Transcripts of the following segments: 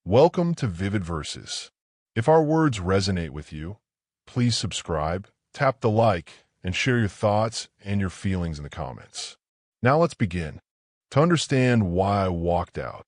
Welcome to Vivid Verses. If our words resonate with you, please subscribe, tap the like, and share your thoughts and your feelings in the comments. Now let's begin. To understand why I walked out,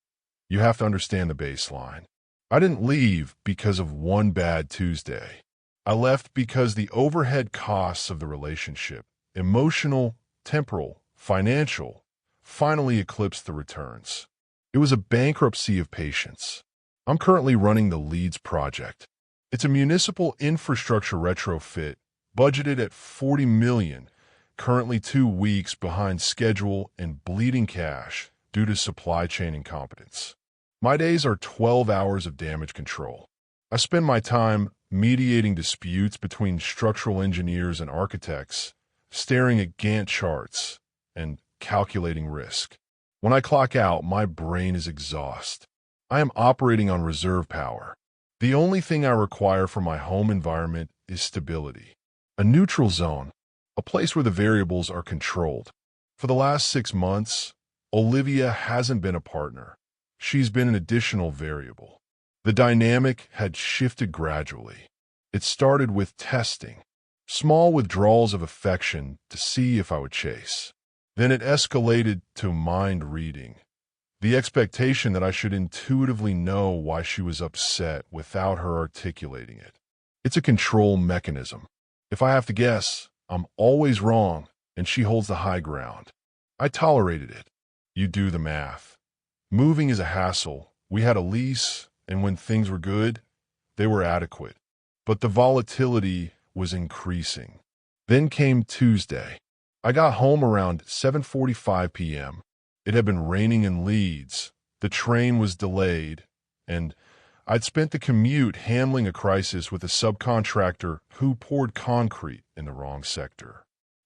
you have to understand the baseline. I didn't leave because of one bad Tuesday. I left because the overhead costs of the relationship, emotional, temporal, financial, finally eclipsed the returns. It was a bankruptcy of patience. I'm currently running the Leeds project. It's a municipal infrastructure retrofit, budgeted at $40 million, currently 2 weeks behind schedule and bleeding cash due to supply chain incompetence. My days are 12 hours of damage control. I spend my time mediating disputes between structural engineers and architects, staring at Gantt charts, and calculating risk. When I clock out, my brain is exhausted. I am operating on reserve power. The only thing I require for my home environment is stability. A neutral zone, a place where the variables are controlled. For the last 6 months, Olivia hasn't been a partner. She's been an additional variable. The dynamic had shifted gradually. It started with testing, small withdrawals of affection to see if I would chase. Then it escalated to mind reading. The expectation that I should intuitively know why she was upset without her articulating it. It's a control mechanism. If I have to guess, I'm always wrong, and she holds the high ground. I tolerated it. You do the math. Moving is a hassle. We had a lease, and when things were good, they were adequate. But the volatility was increasing. Then came Tuesday. I got home around 7:45 p.m. It had been raining in Leeds, the train was delayed, and I'd spent the commute handling a crisis with a subcontractor who poured concrete in the wrong sector.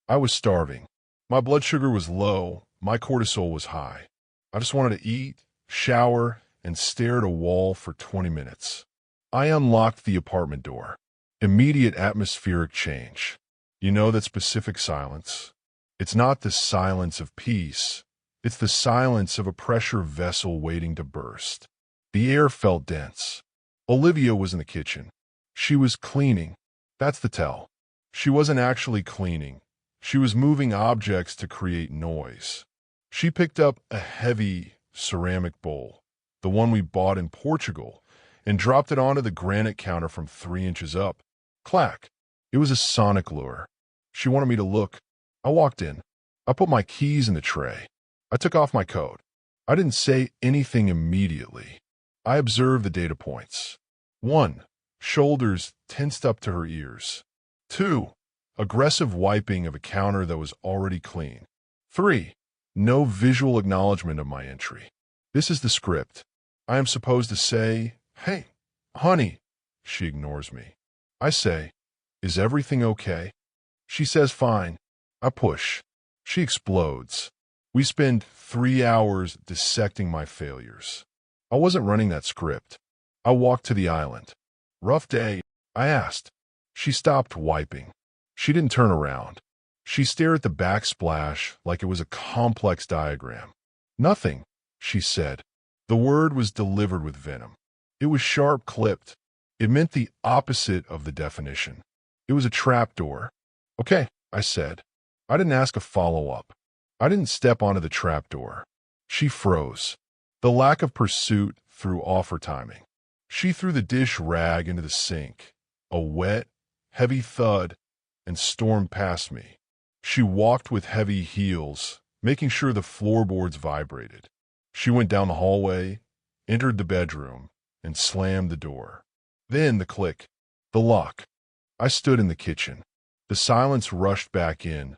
I was starving. My blood sugar was low, my cortisol was high. I just wanted to eat, shower, and stare at a wall for 20 minutes. I unlocked the apartment door. Immediate atmospheric change. You know that specific silence? It's not the silence of peace. It's the silence of a pressure vessel waiting to burst. The air felt dense. Olivia was in the kitchen. She was cleaning. That's the tell. She wasn't actually cleaning. She was moving objects to create noise. She picked up a heavy ceramic bowl, the one we bought in Portugal, and dropped it onto the granite counter from 3 inches up. Clack! It was a sonic lure. She wanted me to look. I walked in. I put my keys in the tray. I took off my coat. I didn't say anything immediately. I observed the data points. 1. Shoulders tensed up to her ears. 2. Aggressive wiping of a counter that was already clean. 3. No visual acknowledgement of my entry. This is the script. I am supposed to say, "Hey, honey." She ignores me. I say, "Is everything okay?" She says, "Fine." I push. She explodes. We spend 3 hours dissecting my failures. I wasn't running that script. I walked to the island. "Rough day?" I asked. She stopped wiping. She didn't turn around. She stared at the backsplash like it was a complex diagram. "Nothing," she said. The word was delivered with venom. It was sharp-clipped. It meant the opposite of the definition. It was a trapdoor. "Okay," I said. I didn't ask a follow-up. I didn't step onto the trapdoor. She froze. The lack of pursuit threw off her timing. She threw the dish rag into the sink. A wet, heavy thud, and stormed past me. She walked with heavy heels, making sure the floorboards vibrated. She went down the hallway, entered the bedroom, and slammed the door. Then the click, the lock. I stood in the kitchen. The silence rushed back in,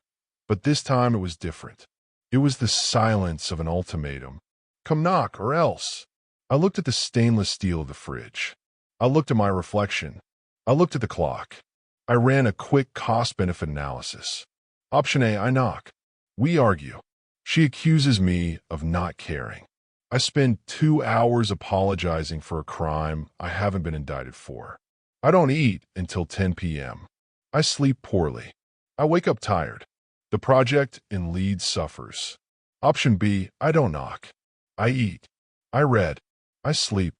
but this time it was different. It was the silence of an ultimatum. Come knock, or else. I looked at the stainless steel of the fridge. I looked at my reflection. I looked at the clock. I ran a quick cost-benefit analysis. Option A, I knock. We argue. She accuses me of not caring. I spend 2 hours apologizing for a crime I haven't been indicted for. I don't eat until 10 p.m. I sleep poorly. I wake up tired. The project in Leeds suffers. Option B, I don't knock. I eat. I read. I sleep.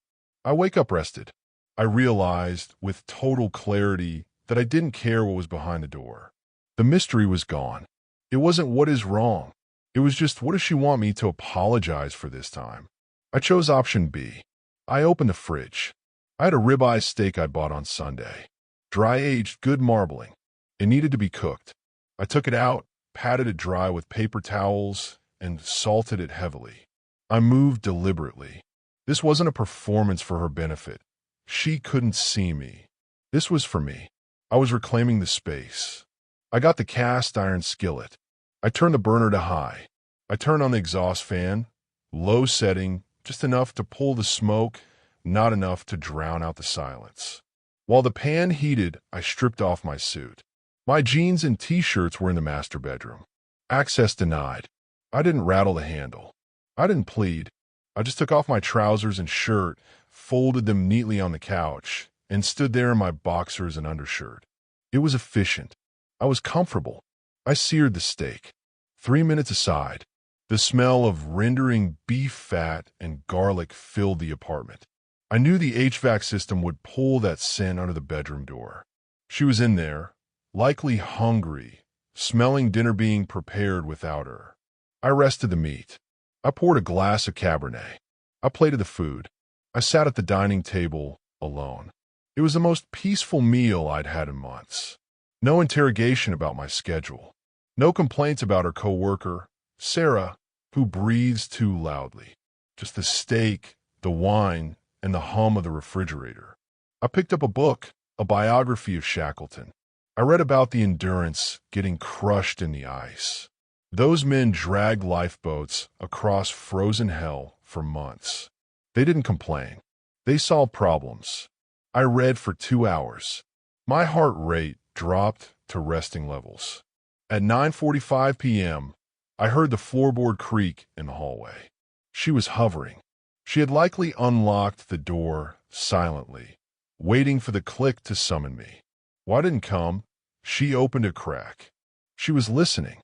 I wake up rested. I realized with total clarity that I didn't care what was behind the door. The mystery was gone. It wasn't what is wrong. It was just, what does she want me to apologize for this time? I chose option B. I opened the fridge. I had a ribeye steak I'd bought on Sunday. Dry-aged, good marbling. It needed to be cooked. I took it out, patted it dry with paper towels, and salted it heavily. I moved deliberately. This wasn't a performance for her benefit. She couldn't see me. This was for me. I was reclaiming the space. I got the cast iron skillet. I turned the burner to high. I turned on the exhaust fan, low setting, just enough to pull the smoke, not enough to drown out the silence. While the pan heated, I stripped off my suit. My jeans and t-shirts were in the master bedroom. Access denied. I didn't rattle the handle. I didn't plead. I just took off my trousers and shirt, folded them neatly on the couch, and stood there in my boxers and undershirt. It was efficient. I was comfortable. I seared the steak. 3 minutes aside, the smell of rendering beef fat and garlic filled the apartment. I knew the HVAC system would pull that scent under the bedroom door. She was in there, likely hungry, smelling dinner being prepared without her. I rested the meat. I poured a glass of Cabernet. I plated the food. I sat at the dining table alone. It was the most peaceful meal I'd had in months. No interrogation about my schedule. No complaints about her coworker, Sarah, who breathes too loudly. Just the steak, the wine, and the hum of the refrigerator. I picked up a book, a biography of Shackleton. I read about the Endurance getting crushed in the ice. Those men dragged lifeboats across frozen hell for months. They didn't complain. They solved problems. I read for 2 hours. My heart rate dropped to resting levels. At 9:45 p.m., I heard the floorboard creak in the hallway. She was hovering. She had likely unlocked the door silently, waiting for the click to summon me. Well, I didn't come. She opened a crack. She was listening.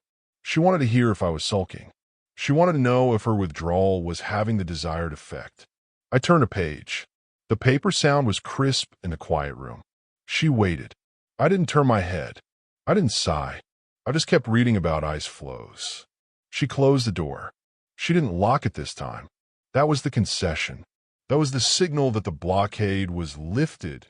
She wanted to hear if I was sulking. She wanted to know if her withdrawal was having the desired effect. I turned a page. The paper sound was crisp in the quiet room. She waited. I didn't turn my head. I didn't sigh. I just kept reading about ice flows. She closed the door. She didn't lock it this time. That was the concession. That was the signal that the blockade was lifted,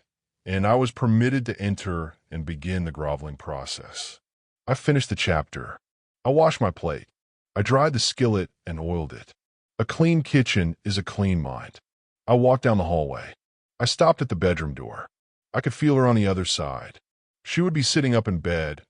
and I was permitted to enter and begin the groveling process. I finished the chapter. I washed my plate. I dried the skillet and oiled it. A clean kitchen is a clean mind. I walked down the hallway. I stopped at the bedroom door. I could feel her on the other side. She would be sitting up in bed,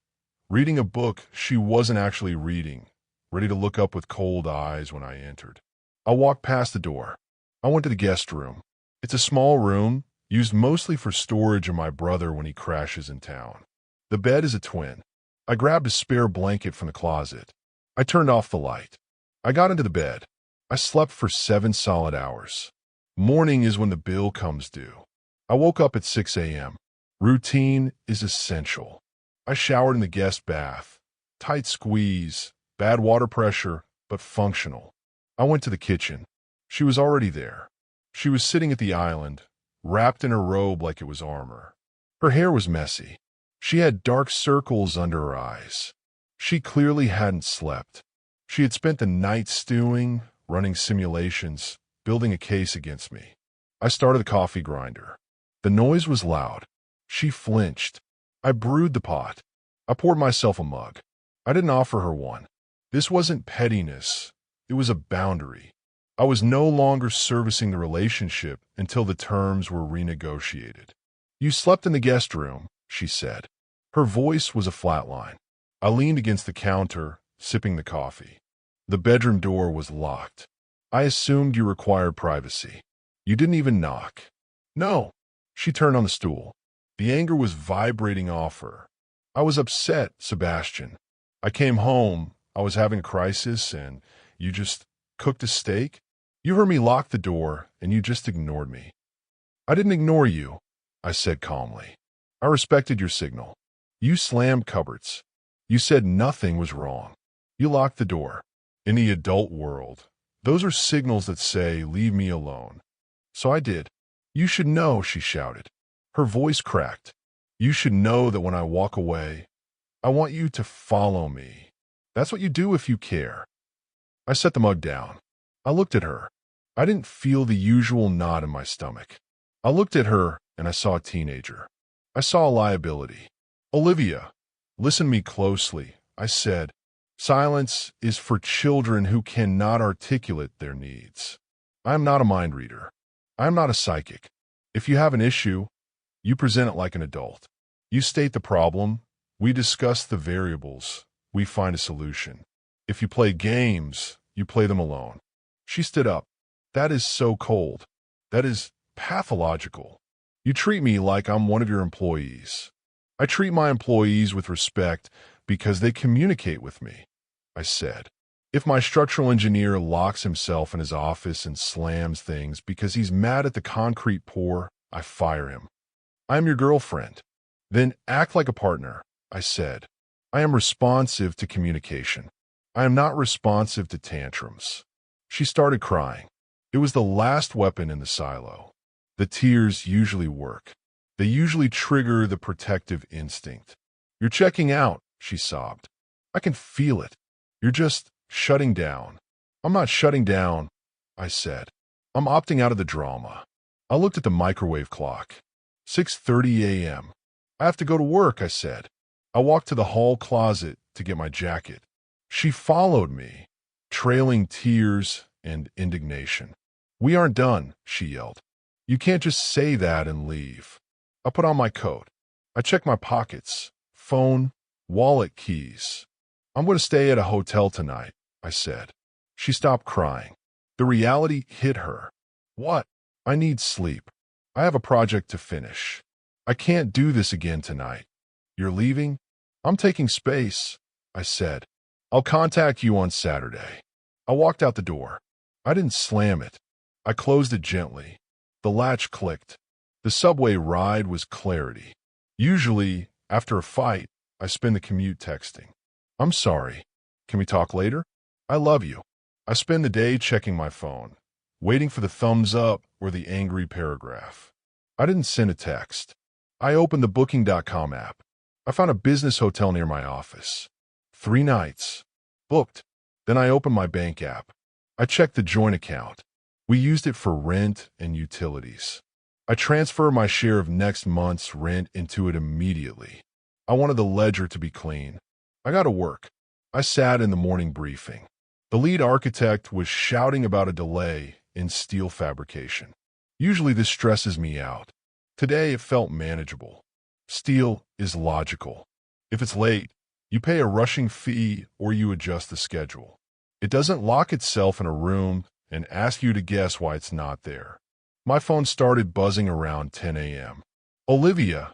reading a book she wasn't actually reading, ready to look up with cold eyes when I entered. I walked past the door. I went to the guest room. It's a small room, used mostly for storage of my brother when he crashes in town. The bed is a twin. I grabbed a spare blanket from the closet. I turned off the light. I got into the bed. I slept for 7 solid hours. Morning is when the bill comes due. I woke up at 6 a.m. Routine is essential. I showered in the guest bath. Tight squeeze, bad water pressure, but functional. I went to the kitchen. She was already there. She was sitting at the island, wrapped in her robe like it was armor. Her hair was messy. She had dark circles under her eyes. She clearly hadn't slept. She had spent the night stewing, running simulations, building a case against me. I started the coffee grinder. The noise was loud. She flinched. I brewed the pot. I poured myself a mug. I didn't offer her one. This wasn't pettiness. It was a boundary. I was no longer servicing the relationship until the terms were renegotiated. "You slept in the guest room," she said. Her voice was a flat line. I leaned against the counter, sipping the coffee. The bedroom door was locked. "I assumed you required privacy. You didn't even knock." "No." She turned on the stool. The anger was vibrating off her. "I was upset, Sebastian. I came home, I was having a crisis, and you just cooked a steak? You heard me lock the door, and you just ignored me." "I didn't ignore you," I said calmly. "I respected your signal. You slammed cupboards. You said nothing was wrong. You locked the door. In the adult world, those are signals that say, leave me alone. So I did. You should know, she shouted. Her voice cracked. You should know that when I walk away, I want you to follow me. That's what you do if you care. I set the mug down. I looked at her. I didn't feel the usual knot in my stomach. I looked at her and I saw a teenager. I saw a liability. Olivia, listen to me closely, I said. Silence is for children who cannot articulate their needs. I am not a mind reader. I am not a psychic. If you have an issue, you present it like an adult. You state the problem, we discuss the variables, we find a solution. If you play games, you play them alone. She stood up. That is so cold. That is pathological. You treat me like I'm one of your employees. I treat my employees with respect because they communicate with me, I said. If my structural engineer locks himself in his office and slams things because he's mad at the concrete pour, I fire him. I am your girlfriend. Then act like a partner, I said. I am responsive to communication. I am not responsive to tantrums. She started crying. It was the last weapon in the silo. The tears usually work. They usually trigger the protective instinct. You're checking out, she sobbed. I can feel it. You're just shutting down. I'm not shutting down, I said. I'm opting out of the drama. I looked at the microwave clock. 6:30 a.m. I have to go to work, I said. I walked to the hall closet to get my jacket. She followed me, trailing tears and indignation. We aren't done, she yelled. You can't just say that and leave. I put on my coat. I checked my pockets, phone, wallet, keys. I'm going to stay at a hotel tonight, I said. She stopped crying. The reality hit her. What? I need sleep. I have a project to finish. I can't do this again tonight. You're leaving? I'm taking space, I said. I'll contact you on Saturday. I walked out the door. I didn't slam it. I closed it gently. The latch clicked. The subway ride was clarity. Usually, after a fight, I spend the commute texting. I'm sorry. Can we talk later? I love you. I spend the day checking my phone, waiting for the thumbs up or the angry paragraph. I didn't send a text. I opened the Booking.com app. I found a business hotel near my office. 3 nights. Booked. Then I opened my bank app. I checked the joint account. We used it for rent and utilities. I transferred my share of next month's rent into it immediately. I wanted the ledger to be clean. I got to work. I sat in the morning briefing. The lead architect was shouting about a delay in steel fabrication. Usually this stresses me out. Today it felt manageable. Steel is logical. If it's late, you pay a rushing fee or you adjust the schedule. It doesn't lock itself in a room and ask you to guess why it's not there. My phone started buzzing around 10 a.m. Olivia,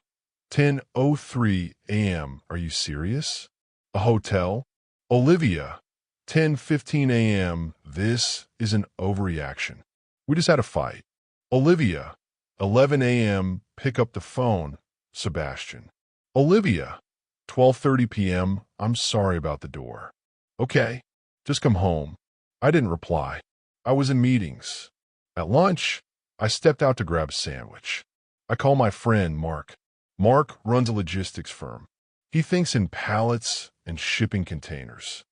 10:03 a.m. Are you serious? A hotel? Olivia, 10:15 a.m. This is an overreaction. We just had a fight. Olivia, 11 a.m. Pick up the phone. Sebastian. Olivia, 12:30 p.m. I'm sorry about the door. Okay, just come home. I didn't reply. I was in meetings. At lunch, I stepped out to grab a sandwich. I call my friend Mark. Mark runs a logistics firm. He thinks in pallets and shipping containers.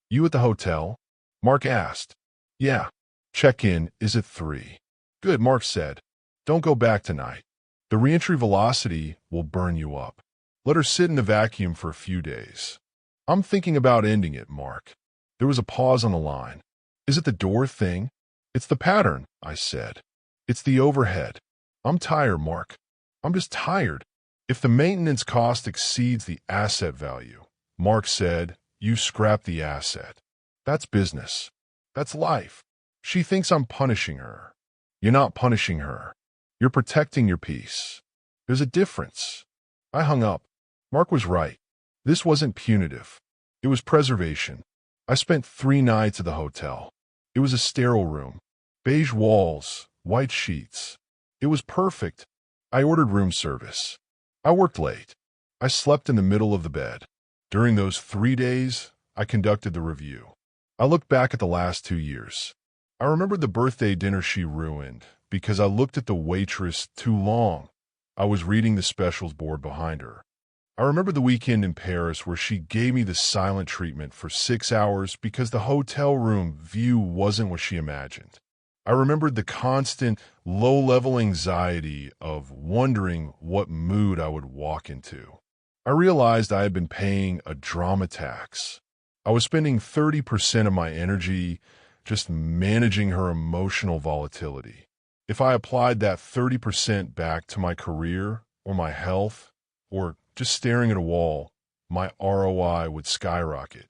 You at the hotel? Mark asked. Yeah. Check-in is at 3. Good, Mark said. Don't go back tonight. The reentry velocity will burn you up. Let her sit in the vacuum for a few days. I'm thinking about ending it, Mark. There was a pause on the line. Is it the door thing? It's the pattern, I said. It's the overhead. I'm tired, Mark. I'm just tired. If the maintenance cost exceeds the asset value, Mark said, you scrap the asset. That's business. That's life. She thinks I'm punishing her. You're not punishing her. You're protecting your peace. There's a difference. I hung up. Mark was right. This wasn't punitive. It was preservation. I spent 3 nights at the hotel. It was a sterile room. Beige walls, white sheets. It was perfect. I ordered room service. I worked late. I slept in the middle of the bed. During those 3 days, I conducted the review. I looked back at the last 2 years. I remembered the birthday dinner she ruined, because I looked at the waitress too long. I was reading the specials board behind her. I remember the weekend in Paris where she gave me the silent treatment for 6 hours because the hotel room view wasn't what she imagined. I remembered the constant, low-level anxiety of wondering what mood I would walk into. I realized I had been paying a drama tax. I was spending 30% of my energy just managing her emotional volatility. If I applied that 30% back to my career or my health or just staring at a wall, my ROI would skyrocket.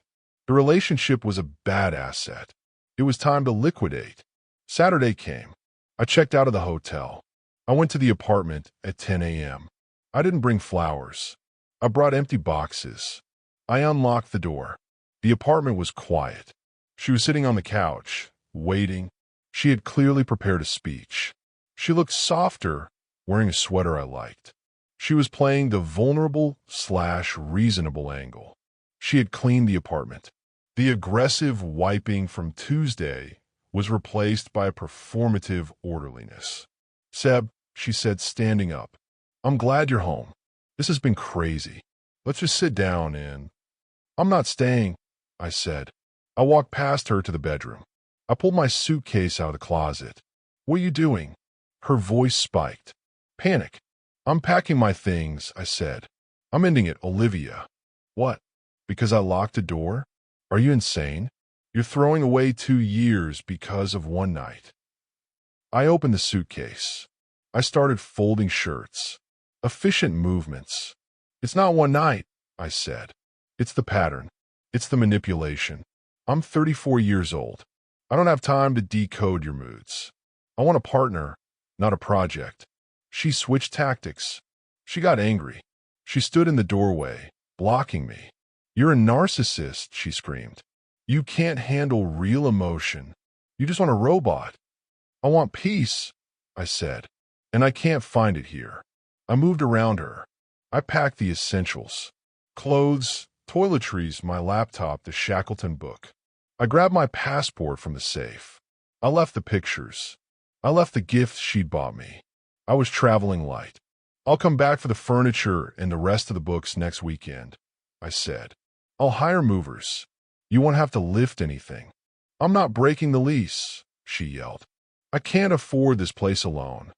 The relationship was a bad asset. It was time to liquidate. Saturday came. I checked out of the hotel. I went to the apartment at 10 a.m. I didn't bring flowers. I brought empty boxes. I unlocked the door. The apartment was quiet. She was sitting on the couch, waiting. She had clearly prepared a speech. She looked softer, wearing a sweater I liked. She was playing the vulnerable/reasonable angle. She had cleaned the apartment. The aggressive wiping from Tuesday was replaced by a performative orderliness. "Seb," she said, standing up, "I'm glad you're home. This has been crazy. Let's just sit down and—" "I'm not staying," I said. I walked past her to the bedroom. I pulled my suitcase out of the closet. "What are you doing?" Her voice spiked. Panic. "I'm packing my things," I said. "I'm ending it, Olivia." "What? Because I locked a door? Are you insane? You're throwing away 2 years because of one night." I opened the suitcase. I started folding shirts. Efficient movements. "It's not one night," I said. "It's the pattern. It's the manipulation. I'm 34 years old. I don't have time to decode your moods. I want a partner, not a project." She switched tactics. She got angry. She stood in the doorway, blocking me. "You're a narcissist," she screamed. "You can't handle real emotion. You just want a robot." "I want peace," I said, "and I can't find it here." I moved around her. I packed the essentials. Clothes, toiletries, my laptop, the Shackleton book. I grabbed my passport from the safe. I left the pictures. I left the gifts she'd bought me. I was traveling light. "I'll come back for the furniture and the rest of the books next weekend," I said. "I'll hire movers. You won't have to lift anything." "I'm not breaking the lease," she yelled. "I can't afford this place alone."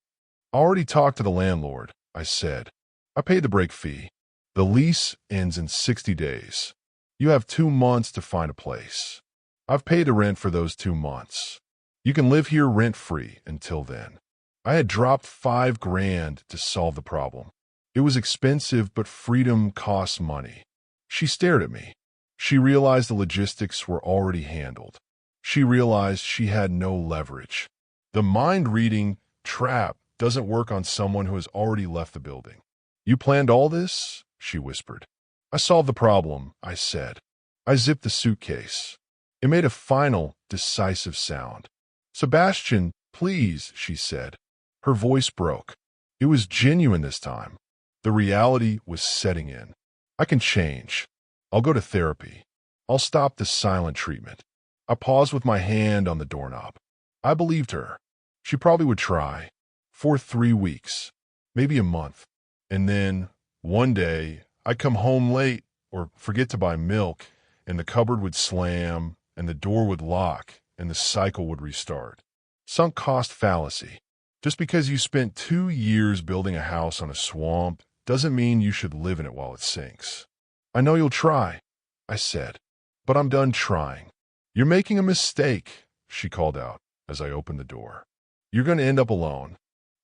"I already talked to the landlord," I said. "I paid the break fee. The lease ends in 60 days. You have 2 months to find a place. I've paid the rent for those 2 months. You can live here rent-free until then." I had dropped $5,000 to solve the problem. It was expensive, but freedom costs money. She stared at me. She realized the logistics were already handled. She realized she had no leverage. The mind-reading trap doesn't work on someone who has already left the building. "You planned all this?" she whispered. "I solved the problem," I said. I zipped the suitcase. It made a final, decisive sound. "Sebastian, please," she said. Her voice broke. It was genuine this time. The reality was setting in. "I can change. I'll go to therapy. I'll stop the silent treatment." I paused with my hand on the doorknob. I believed her. She probably would try. For 3 weeks. Maybe a month. And then, one day, I'd come home late or forget to buy milk, and the cupboard would slam, and the door would lock, and the cycle would restart. Sunk cost fallacy. Just because you spent 2 years building a house on a swamp doesn't mean you should live in it while it sinks. "I know you'll try," I said, "but I'm done trying." "You're making a mistake," she called out as I opened the door. "You're going to end up alone.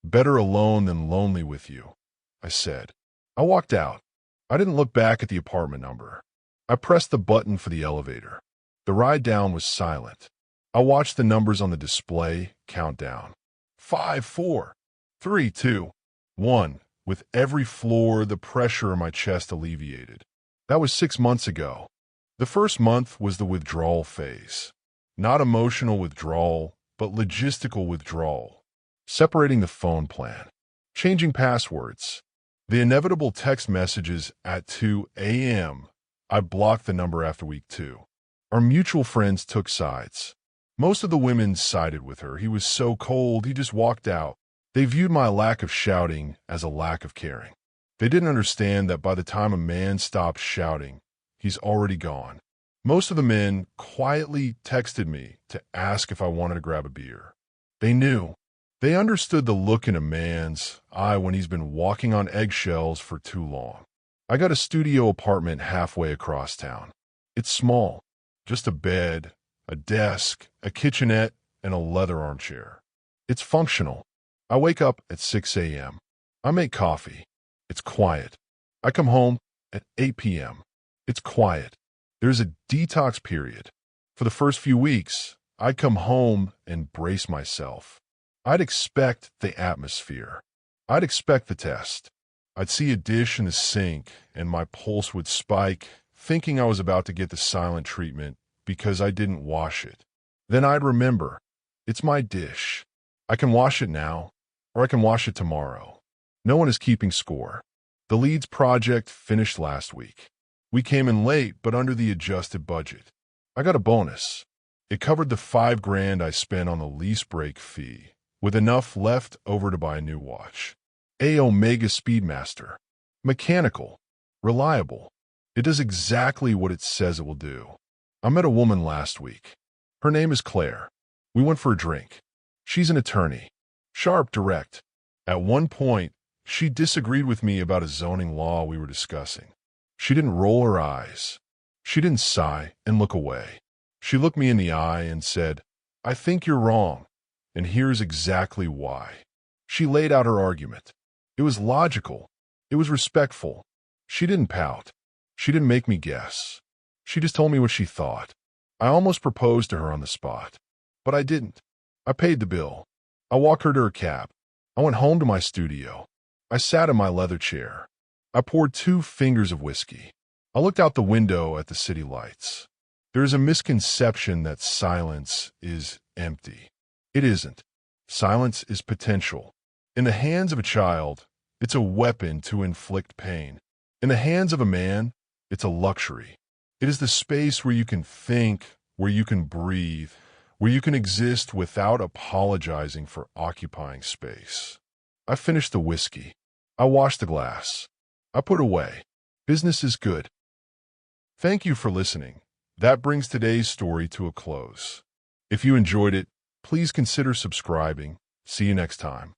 Better alone than lonely with you," I said. I walked out. I didn't look back at the apartment number. I pressed the button for the elevator. The ride down was silent. I watched the numbers on the display count down. 5, 4, 3, 2, 1. With every floor, the pressure in my chest alleviated. That was 6 months ago. The first month was the withdrawal phase. Not emotional withdrawal, but logistical withdrawal. Separating the phone plan. Changing passwords. The inevitable text messages at 2 a.m. I blocked the number after week 2. Our mutual friends took sides. Most of the women sided with her. He was so cold, he just walked out. They viewed my lack of shouting as a lack of caring. They didn't understand that by the time a man stops shouting, he's already gone. Most of the men quietly texted me to ask if I wanted to grab a beer. They knew. They understood the look in a man's eye when he's been walking on eggshells for too long. I got a studio apartment halfway across town. It's small, just a bed, a desk, a kitchenette, and a leather armchair. It's functional. I wake up at 6 a.m. I make coffee. It's quiet. I come home at 8 p.m. It's quiet. There's a detox period. For the first few weeks, I'd come home and brace myself. I'd expect the atmosphere. I'd expect the test. I'd see a dish in the sink and my pulse would spike, thinking I was about to get the silent treatment because I didn't wash it. Then I'd remember, it's my dish. I can wash it now, or I can wash it tomorrow. No one is keeping score. The Leeds project finished last week. We came in late, but under the adjusted budget. I got a bonus. It covered the $5,000 I spent on the lease break fee, with enough left over to buy a new watch. A Omega Speedmaster. Mechanical. Reliable. It does exactly what it says it will do. I met a woman last week. Her name is Claire. We went for a drink. She's an attorney. Sharp, direct. At one point, she disagreed with me about a zoning law we were discussing. She didn't roll her eyes. She didn't sigh and look away. She looked me in the eye and said, "I think you're wrong, and here's exactly why." She laid out her argument. It was logical. It was respectful. She didn't pout. She didn't make me guess. She just told me what she thought. I almost proposed to her on the spot, but I didn't. I paid the bill. I walked her to her cab. I went home to my studio. I sat in my leather chair. I poured 2 fingers of whiskey. I looked out the window at the city lights. There is a misconception that silence is empty. It isn't. Silence is potential. In the hands of a child, it's a weapon to inflict pain. In the hands of a man, it's a luxury. It is the space where you can think, where you can breathe, where you can exist without apologizing for occupying space. I finished the whiskey. I washed the glass. I put away. Business is good. Thank you for listening. That brings today's story to a close. If you enjoyed it, please consider subscribing. See you next time.